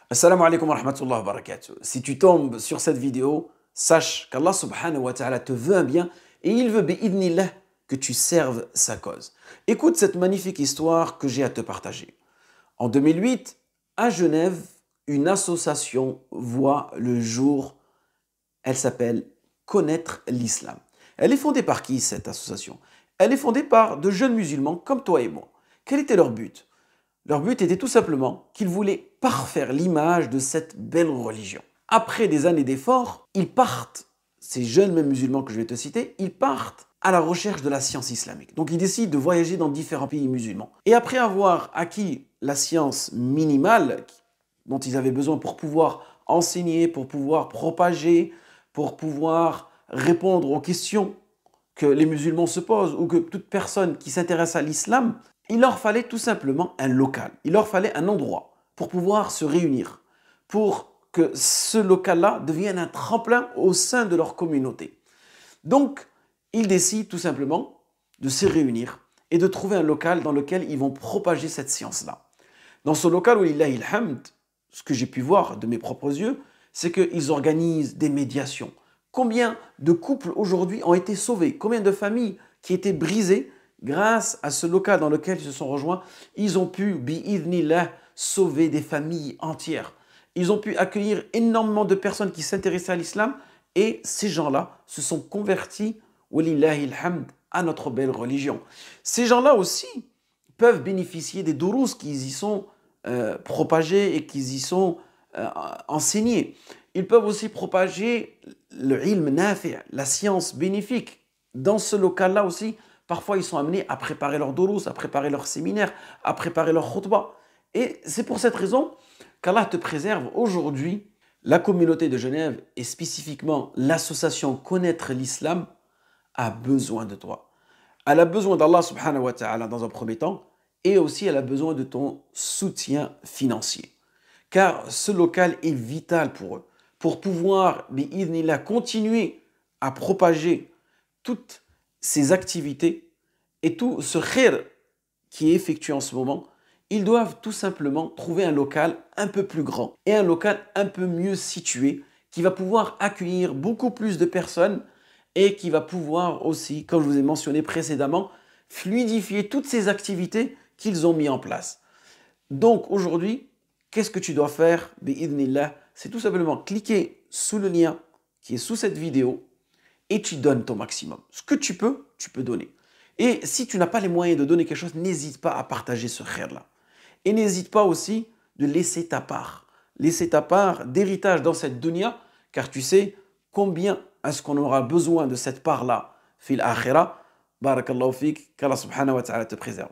Assalamu alaikum wa rahmatullahi wa barakatuh. Si tu tombes sur cette vidéo, sache qu'Allah subhanahu wa ta'ala te veut un bien et il veut bi'idnillah que tu serves sa cause. Écoute cette magnifique histoire que j'ai à te partager. En 2008, à Genève, une association voit le jour. Elle s'appelle Connaître l'Islam. Elle est fondée par qui cette association? Elle est fondée par de jeunes musulmans comme toi et moi. Quel était leur but? Leur but était tout simplement qu'ils voulaient parfaire l'image de cette belle religion. Après des années d'efforts, ils partent, ces jeunes même musulmans que je vais te citer, ils partent à la recherche de la science islamique. Donc ils décident de voyager dans différents pays musulmans. Et après avoir acquis la science minimale dont ils avaient besoin pour pouvoir enseigner, pour pouvoir propager, pour pouvoir répondre aux questions que les musulmans se posent ou que toute personne qui s'intéresse à l'islam, il leur fallait tout simplement un local, il leur fallait un endroit pour pouvoir se réunir, pour que ce local-là devienne un tremplin au sein de leur communauté. Donc, ils décident tout simplement de se réunir et de trouver un local dans lequel ils vont propager cette science-là. Dans ce local, walillahi alhamd, ce que j'ai pu voir de mes propres yeux, c'est qu'ils organisent des médiations. Combien de couples aujourd'hui ont été sauvés? Combien de familles qui étaient brisées grâce à ce local dans lequel ils se sont rejoints? Ils ont pu, bi'idhnillah, sauver des familles entières. Ils ont pu accueillir énormément de personnes qui s'intéressaient à l'islam et ces gens-là se sont convertis, walillahi alhamd, à notre belle religion. Ces gens-là aussi peuvent bénéficier des durous qui y sont propagés et qui y sont enseignés. Ils peuvent aussi propager le ilm nafi', la science bénéfique. Dans ce local-là aussi, parfois ils sont amenés à préparer leurs durous, à préparer leurs séminaires, à préparer leurs khutbah. Et c'est pour cette raison qu'Allah te préserve aujourd'hui. La communauté de Genève et spécifiquement l'association Connaître l'Islam a besoin de toi. Elle a besoin d'Allah subhanahu wa ta'ala dans un premier temps et aussi elle a besoin de ton soutien financier. Car ce local est vital pour eux. Pour pouvoir, bi'idhnillah, continuer à propager toutes ces activités et tout ce khir qui est effectué en ce moment, ils doivent tout simplement trouver un local un peu plus grand et un local un peu mieux situé qui va pouvoir accueillir beaucoup plus de personnes et qui va pouvoir aussi, comme je vous ai mentionné précédemment, fluidifier toutes ces activités qu'ils ont mis en place. Donc aujourd'hui, qu'est-ce que tu dois faire, bi'idhnillah? C'est tout simplement cliquer sous le lien qui est sous cette vidéo et tu donnes ton maximum. Ce que tu peux donner. Et si tu n'as pas les moyens de donner quelque chose, n'hésite pas à partager ce khair-là. Et n'hésite pas aussi de laisser ta part. Laisser ta part d'héritage dans cette dunya, car tu sais combien est-ce qu'on aura besoin de cette part-là fil akhira. Barakallahu fik, qu'Allah subhanahu wa ta'ala te préserve.